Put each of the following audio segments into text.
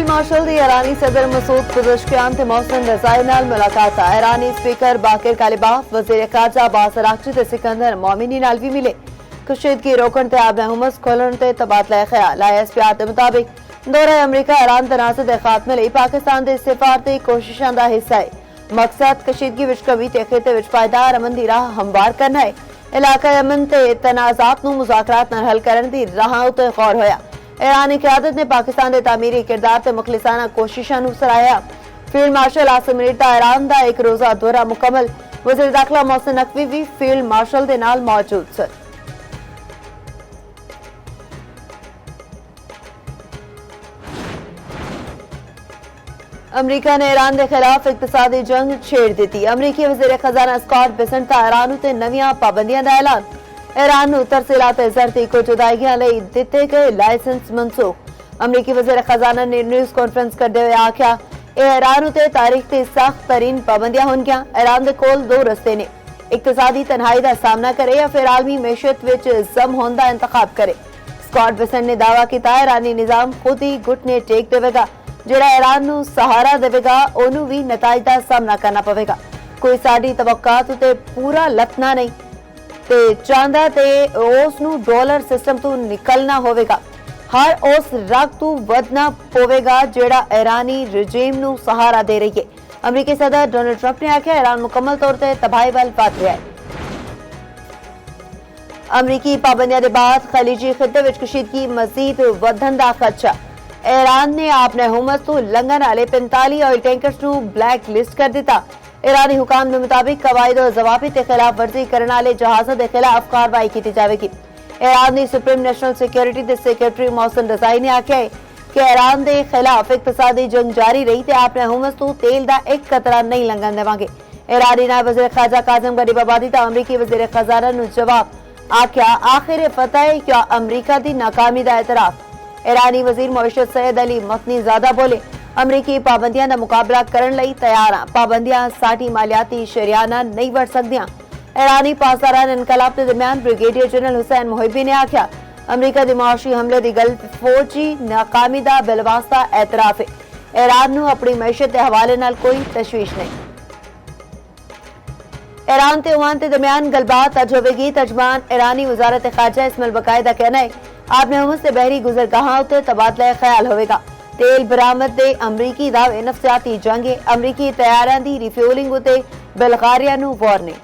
Martial दी ईरानी सदर मसूद पज़ेशकियान ते मोहसिन रज़ाई नाल मुलाकात। ईरानी स्पीकर बाकिर कालिबाफ वज़ीर ख़ारजा अब्बास अराग़ची ते सिकंदर मोमिनी नाल भी मिले। कशीदगी रोकण ते आबने हुमस खोलण ते तबादला ख्याल। ISPR के मुताबिक दौरा अमरीका ईरान तनाज़ुर दे खात्मे लई पाकिस्तान दे सिफारती कोशिशां दा हिस्सा है। मकसद कशीदगी विच कमी ते खिते विच पायदार अमन दी राह हमवार करना है। इलाका अमन ते तनाज़ात नूं मुज़ाकरात नाल हल करन दी राह उत्ते गौर होया। ईरानी क़यादत ने पाकिस्तान के तामीरी किरदार ते मुखलिसाना कोशिशां नूं सराहया। फील्ड मार्शल आसिम मुनीर दा ईरान दा एक रोज़ा दौरा मुकम्मल। वज़ीर दाखिला मोहसिन नकवी भी फील्ड मार्शल दे नाल मौजूद सन। अमरीका ने ईरान के खिलाफ इक्तिसादी जंग छेड़ दी। अमरीकी वज़ीर खजाना स्कॉट बेसेंट दा ईरान उत्ते नवीं पाबंदियां दा ऐलान। ईरान नूं तरसीलात ज़रती को जुदाइयां लई दिते गए लाइसेंस मनसूख। अमरीकी वज़ीर खजाना ने न्यूज़ कॉन्फ्रेंस करते हुए आख्या ईरान उत्ते तारीख की सख्त तरीन पाबंदियां होणगियां। ईरान दे कोल दो रस्ते ने, इक्तिसादी तनहाई का सामना करे या फिर आलमी मैशियत विच जम होण दा इंतखाब करे। स्कॉट बेसेंट ने दावा किया ईरानी निज़ाम खुद ही घुटने टेक देवेगा। जिहड़ा ईरान नूं सहारा देवेगा ओनू भी नताइज का सामना करना पवेगा। कोई साडी तवक्कात उत्ते पूरा लथना नहीं ते चाहता ते उस नूं डॉलर सिस्टम तो निकलना होवेगा। हर उस रग तो वधना पवेगा जिहड़ा ईरानी रजीम नूं सहारा दे रही है। अमरीकी सदर डोनाल्ड ट्रंप ने आख्या ईरान मुकम्मल तौर पर तबाही वल वध रहा है। अमरीकी पाबंदियां के बाद खलीजी खिते विच कशीदगी मजीद वधन का खदशा। ईरान ने अपने हुमस तो लंघन वाले 45 ऑयल टैंकर्स नूं ब्लैक लिस्ट कर दिता। ईरानी हुकाम के मुताबिक कवायद और जवाबित के खिलाफ वर्जी करने वाले जहाज़ों के खिलाफ कार्रवाई की जाएगी। ईरान की सुप्रीम नेशनल सिक्योरिटी के सेक्रेटरी मोहसिन रज़ाई ने आख्या है कि ईरान के खिलाफ इक्तिसादी जंग जारी रही तो अपने हुमस तो तेल का एक कतरा नहीं लंघन देवांगे। ईरानी नायब वज़ीर ख़ारजा काज़िम गरीबाबादी का अमरीकी वज़ीर खजाना नूं जवाब आख्या आखिर फतह है क्या अमरीका की नाकामी का एतराफ़। ईरानी वजीर मईशत सैयद अली मखनी ज़ादा बोले अमरीकी पाबंदियां का मुकाबला करने लई तैयार हाँ। पाबंदियां साडी मालियाती शरियाना नहीं वड़ सकदियां। ईरानी पासदारान इनकलाब के दरमियान ब्रिगेडियर जनरल हुसैन मुहिबी ने आख्या अमरीका के मुआशी हमले की गल फौजी नाकामी का बिलवास्ता एतराफ है। ईरान नूं अपनी मैशत के हवाले नाल कोई तशवीश नहीं। ईरान ते ओमान के दरमियान गलबात अज होवेगी। तर्जमान ईरानी वजारत खारजा इसमाइल बकाई का कहना है आपने हुमस से बहरी गुजरगाहां उत्ते तबादला ख्याल होवेगा। तेल बरामद दे अमरीकी दावे नफसियाती जंगे अमरीकी तैयारां दी रिफ्यूलिंग उत्ते बल्गारिया नूं वार्निंग।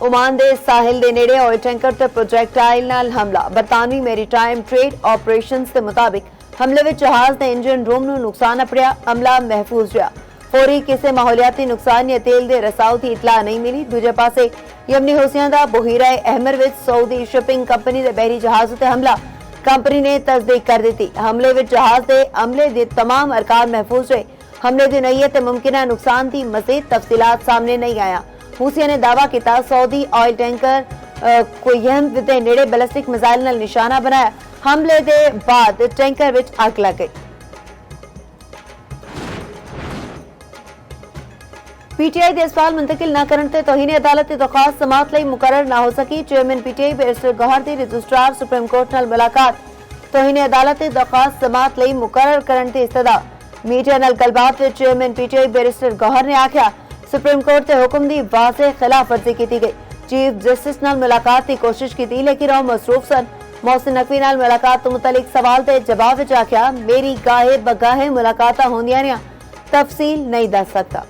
ओमान दे साहिल दे नेड़े ऑयल टैंकर ते प्रोजेक्टाइल नाल हमला। बरतानवी मैरीटाइम ट्रेड ऑपरेशंस के मुताबिक हमले विच जहाज दे इंजन रूम नूं नुकसान अपड़िया। अमला महफूज रहा। फौरी किसी माहौलियाती नुकसान या तेल के रसाव की इतला नहीं मिली। दूजे पासे यमनी हौसियां दा बुहीरा अहमर विच सऊदी शिपिंग कंपनी के बहरी जहाज उत्ते हमला। कंपनी ने तस्दीक कर दी। हमले विच जहाज के अमले के तमाम अरकान महफूज रहे। हमले की नईयत मुमकिन नुकसान की मजीद तफसीलात सामने नहीं आया। हूसिया ने दावा किया सऊदी ऑयल टैंकर कोयम दे नेड़े बैलिस्टिक मिसाइल नाल निशाना बनाया। हमले के बाद टैंकर विच अग लग गई। पीटीआई के अस्पताल मुंतकिल न करने ते तौहीन अदालत की दरख्वास्त समात लई मुकर्रर न हो सकी। चेयरमैन पीटीआई बैरिस्टर गौहर दी रजिस्ट्रार सुप्रीम कोर्ट नाल मुलाकात। तौहीन अदालत की दरख्वास्त समात लई मुकर्रर करने की इस्तदा। मीडिया नाल गलबात विच चेयरमैन पीटीआई बैरिस्टर गौहर ने आख्या सुप्रीम कोर्ट के हुक्म की वाज़ेह खिलाफ वर्जी की गई। चीफ जस्टिस नाल मुलाकात की कोशिश की लेकिन वह मसरूफ सन। मोहसिन नकवी नाल मुलाकात तो मुतलिक सवाल के जवाब विच आख्या मेरी गाहे बगाहे मुलाकातां होंदियां ने, तफसील नहीं दस सकता।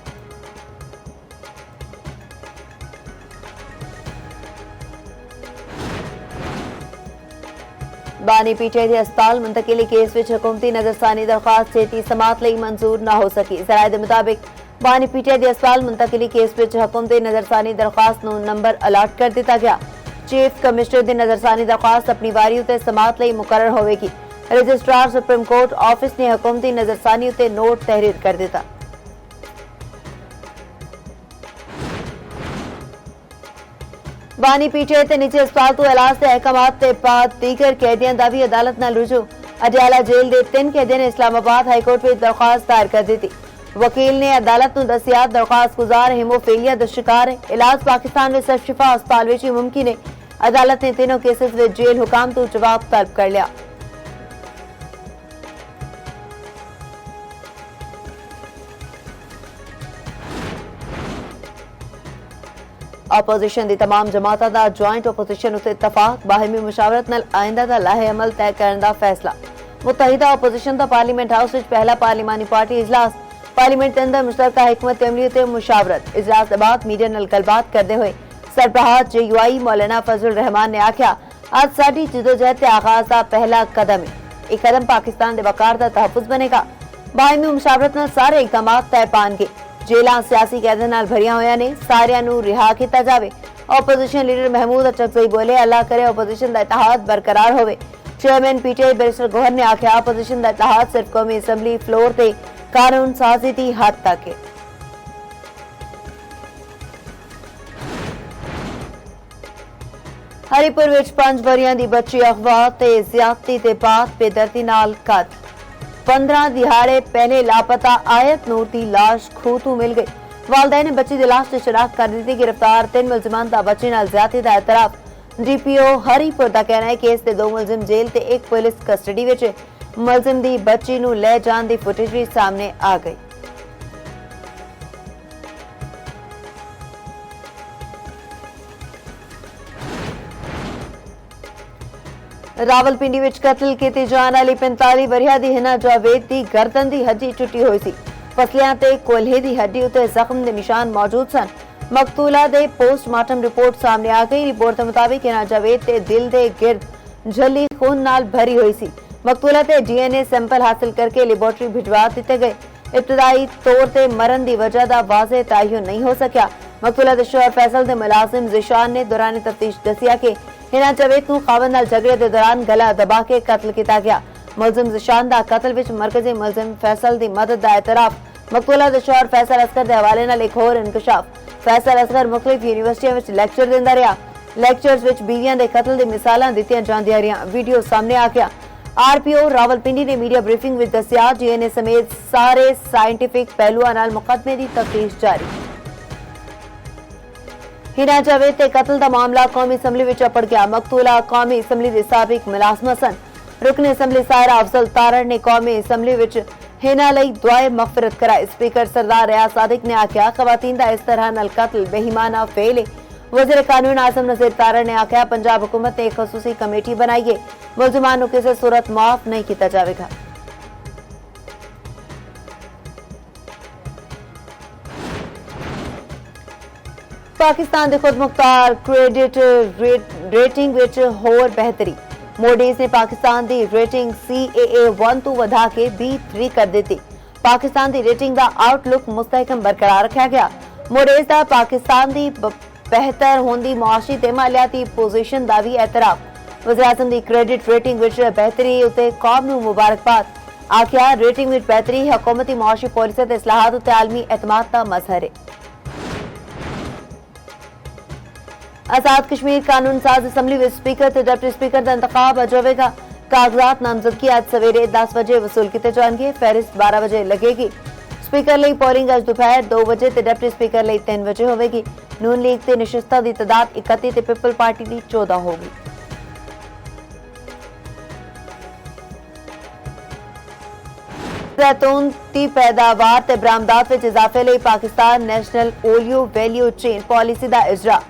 बानी पीटीआई के अस्पताल मुंतकिली केस विच हुकूमती नजरसानी दरख्वास्त छेती समात लई मंजूर न हो सकी। ज़राए के मुताबिक बानी पीटीआई के अस्पताल मुंतकिली केस विच हुकूमती नजरसानी दरख्वास्त नूं नंबर अलॉट कर दिता गया। चीफ कमिश्नर की नजरसानी दरख्वास्त अपनी वारी उत्ते समात लई मुकर्रर होवेगी। रजिस्ट्रार सुप्रीम कोर्ट ऑफिस ने हुकूमती नजरसानी उत्ते नोट तहरीर कर दिता। बानी पीटीआई ते निजी अस्पताल तो इलाज के अहकामात के बाद दीगर कैदियों का भी अदालत नाल रुजू। अडियाला जेल के 3 कैदियों ने इस्लामाबाद हाईकोर्ट में दरख्वास्त दायर कर दी थी। वकील ने अदालत नूं दस्सिया दरखास्त गुजार हीमोफीलिया दा शिकार है। इलाज पाकिस्तान में सिर्फ शिफा अस्पताल विच ही मुमकिन है। अदालत ने तीनों केसेस में जेल हुकाम तो जवाब तलब कर लिया। ओपोजिशन दी तमाम जमातां दा ज्वाइंट ओपोजिशन उत्ते इतफाक बाहमी मुशावरत नाल आइंदा दा लाहे अमल तय करने दा फैसला। मुत्तहिदा ओपोजिशन दा पार्लीमेंट हाउस विच पहला पार्लिमानी पार्टी इजलास। पार्लीमेंट के अंदर मुश्तरका हिकमत अमली ते मुशावरत। इजलास के बाद मीडिया नाल गलबात करते हुए सरबराह JUI मौलाना फजल रहमान ने आख्या आज साडी जदोजहद के आगाज का पहला कदम है। यह कदम पाकिस्तान के वकार का तहफुज बनेगा। बाहमी मुशावरत नाल सारे इकदाम तय पाएंगे। जेलां सियासी कैदी नाल भरिया होया ने सारियां नूं रिहा किया जाए। ओपोजिशन लीडर महमूद अचकजई बोले अल्लाह करे ओपोजिशन का इतिहाद बरकरार होवे। चेयरमैन PTI बैरिस्टर गौहर ने आख्या ओपोजिशन का इतिहाद सिर्फ कौमी असैम्बली फ्लोर ते कानून साजी की हद तक है। हरिपुर विच 5 वरियां दी बच्ची अगवा ते ज्यादती ते बाद बेदर्दी नाल कत्ल। 15 दिहाड़े पहले लापता आयत नूर की लाश खूह तो मिल गई। वालदैन ने बच्ची की लाश की शिनाख्त कर दी। गिरफ्तार 3 मुलजिमान का बच्ची नाल ज्यादती का एतराफ। DPO हरिपुर का कहना है कि इस दे 2 मुलजिम जेल ते 1 पुलिस कस्टडी विच है। मुलजिम दी बच्ची नूं ले जान दी फुटेज भी सामने आ गई। रावलपिंडी विच कतल की जाने वाली 45 वरिया दी हिना जावेद दी गर्दन दी हड्डी टुटी हुई सी। फसलियां ते कोल्हे दी हड्डी उत्ते जख्म दे निशान मौजूद सन। मकतूला दे पोस्टमार्टम रिपोर्ट सामने आ गई। रिपोर्ट के मुताबिक हिना जावेद ते दिल दे गिर्द झली खून नाल भरी हुई सी। मकतूला ते DNA सैंपल हासिल करके लेबोरेटरी भिजवा दिते गए। इब्तदाई तौर ते मरण दी वजह दा वाज़े तयन नहीं हो सकिया। मकतूला दे शोहर फैसल दे मुलाजिम ज़िशान ने दौरान तफ्तीश दसिया कि हिना जावेद नूं खावंद नाल झगड़े दे दौरान गला दबा के कत्ल किया गया। मुलजिम ज़िशान दा कत्ल विच मरकजी मुलजिम फैसल दी मदद दा एतराफ। मकतूला दे शोहर फैसल असगर दे हवाले नाल एक होर इंकशाफ। फैसल असगर मुख्तलिफ यूनिवर्सिटियां विच लेक्चर दिंदा रहा। लेक्चर्स विच बीवियां दे कत्ल दी मिसालां दित्तियां जांदियां रहियां। वीडियो सामने आ गया। RPO रावलपिंडी ने मीडिया ब्रीफिंग विच दस्सिया DNA समेत सारे साइंटिफिक पहलुआं नाल मुकदमे दी तफ्तीश जारी। हिना जावेद ते कत्ल दा मामला कौमी असैम्बली विच अपड़ गया। मकतूला कौमी असैम्बली दे साबिक मुलाजम सन। रुकन असैम्बली सायरा अफजल तारड़ ने कौमी असैम्बली विच हिना लई दुआए मगफिरत कराई। स्पीकर सरदार रियाज सादिक ने आख्या खवातीन दा इस तरह नाल कत्ल बेईमाना फेल है। वज़ीर कानून आज़म नज़ीर तारड़ ने आख्या पंजाब हुकूमत ने एक खसूसी कमेटी बनाई है। मुलजिमान नूं किसी सूरत माफ नहीं किया जाएगा। पाकिस्तान के खुद मुख्तार क्रेडिट रेटिंग विच होर बेहतरी। मोडीज ने पाकिस्तान की रेटिंग CAA1 तो वधा के B3 कर दी। पाकिस्तान की रेटिंग का आउटलुक मुस्तहकम बरकरार रखा गया। मोडीज का पाकिस्तान की बेहतर होंदी मुआशी ते मालियाती पोजीशन का भी एतराफ। वज़ीर-ए-आज़म की क्रेडिट रेटिंग विच बेहतरी उत्ते कौम नूं मुबारकबाद। आख्या रेटिंग विच बेहतरी हुकूमती मुआशी पॉलिसी ते इस्लाहात उत्ते आलमी एतमाद का मजहर है। आजाद कश्मीर कानून साज असैम्बली विच स्पीकर ते डिप्टी स्पीकर का इंतखाब अज होगा। कागजात नामजदगी आज सवेरे 10 बजे वसूल किए जाएंगे। फहरिस्त 12 बजे लगेगी। स्पीकर ਲਈ पोलिंग अज दोपहर 2 बजे ते डिप्टी स्पीकर ਲਈ 3 बजे होगी। नून लीग ते निशस्तां दी तादाद 31 ते पीपल पार्टी की 14 होगी। जैतून की पैदावार ते बरामदात विच इजाफे ਲਈ Pakistan national oleo value chain policy का इजरा।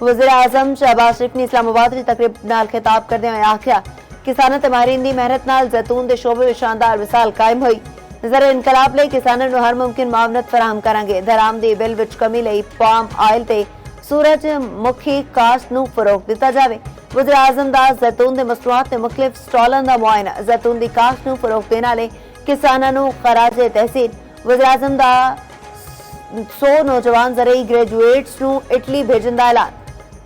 वज़ीर-ए-आज़म शहबाज शरीफ ने इस्लामाबाद में तकरीब नाल खिताब करते हुए आख्या किसानां ते माहिरीन दी मेहनत नाल जैतून के शोबे में शानदार मिसाल कायम हुई। नजर इनकलाब ਲਈ किसानां नूं हर मुमकिन मावनत फराहम करांगे। दरामदी बिल विच कमी ਲਈ पाम ऑयल ते सूरजमुखी काश्त नूं फरोग दिता जावे। वज़ीर-ए-आज़म दा जैतून के मसनूआत ते मुख्तलिफ स्टॉलां दा मुआयना। जैतून की काश्त नूं फरोग देने वाले किसानां नूं खराजे तहसीन। वज़ीर-ए-आज़म दा 100 नौजवान ज़रई ग्रेजुएट्स नूं इटली भेजण दा ऐलान।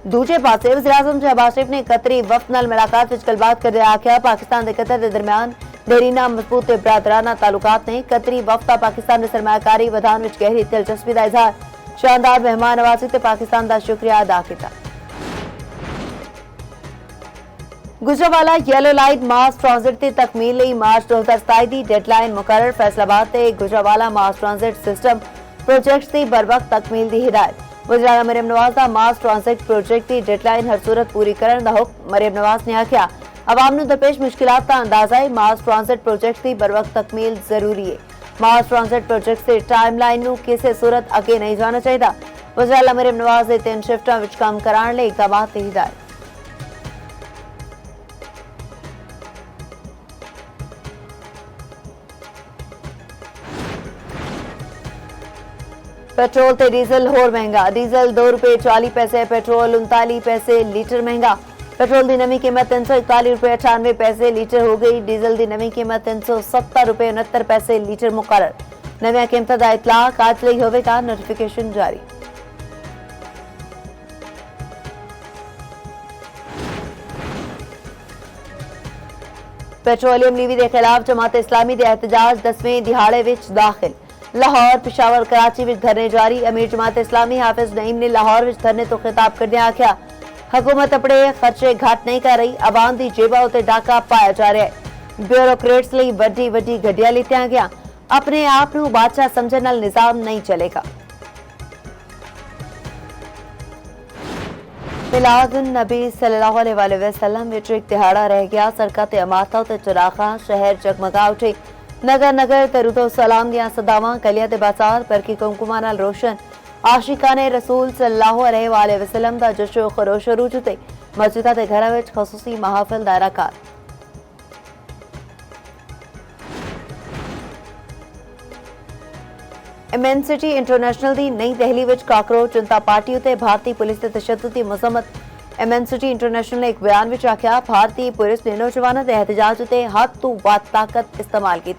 दूजे पासे वज़ीर-ए-आज़म शहबाज शरीफ ने कतरी वफ्द नाल मुलाकात विच गलबात करदे आख्या पाकिस्तान ते कतर दे दरमियान देरीना मजबूत ते बरादराना तालुकात ने। कतरी वफ्द दा पाकिस्तान में सरमायाकारी वधान विच गहरी दिलचस्पी दा इजहार। शानदार मेहमान नवाजी ते पाकिस्तान दा शुक्रिया अदा किया। गुजरावाला येलो लाइट मास ट्रांजिट की तकमील ਲਈ मार्च 2027 ਦੀ ਡੈਡਲਾਈਨ ਮੁਕਰਰ फैसलाबाद ਤੇ गुजरावाला मास ट्रांजिट सिस्टम प्रोजेक्ट की बर वक्त तकमील की हिदायत वज़ीर मरियम नवाज का मास ट्रांजिट प्रोजेक्ट की डेडलाइन हर सूरत पूरी करने का हुक्म मरियम नवाज ने आख्या आवाम नूं दरपेश मुश्किलात का अंदाजा है मास ट्रांजिट प्रोजेक्ट की बर वक्त तकमील जरूरी है मास ट्रांजिट प्रोजेक्ट से टाइम लाइन नूं किसी सूरत अगे नहीं जाना चाहिए वज़ीर मरियम नवाज ने 3 शिफ्टां विच काम कराने लई इकदामात की हिदायत पेट्रोल ते डीजल होर महंगा डीजल ₹2.40 पेट्रोल 39 पैसे लीटर महंगा पेट्रोल की नवी कीमत ₹341.98 लीटर हो गई डीजल की नवी कीमत ₹370.69 लीटर मुकर्रर नवी कीमतों का इतलाक आज लिए होगा नोटिफिकेशन जारी पेट्रोलियम लीवी के खिलाफ जमात इस्लामी के एहतजाज 10वें दिहाड़े विच दाखिल लाहौर पिशावर कराची विच धरने जारी अमीर जमात इस्लामी हाफिज नईम ने लाहौर विच धरने तो खिताब करदे आख्या हुकूमत अपने खर्चे घट नहीं कर रही आवाम की जेबा उत्ते डाका पाया जा रहा है ब्यूरोक्रेट्स लई वड्डी वड्डी गड्डियां लितियां गया अपने आप नूं बादशाह समझण नाल निजाम नहीं चलेगा मिलादुन नबी सल्लल्लाहु अलैहि वसल्लम विच एक दिहाड़ा रह गया सड़कां ते अमारतां ते चरागां शहर जगमगा उठे नगर नगर दरूदो सलाम दियां सदावां गलियां ते बाजार बरकी कुमकुमा नाल रोशन आशिकाने रसूल सल्लल्लाहु अलैहि वसल्लम दा जशो खरोश अरूज ते मस्जिदां ते घरां विच खसूसी महफिल दा इनेकाद इमेंसिटी इंटरनेशनल दी नई दिल्ली विच काकरोच जनता पार्टी उत्ते भारतीय पुलिस ते तशद्दुद दी मजम्मत इमेंसिटी इंटरनेशनल ने एक बयान विच आख्या भारतीय पुलिस ने नौजवानों के एहतजाज उत्ते हद तो वध ताकत इस्तेमाल की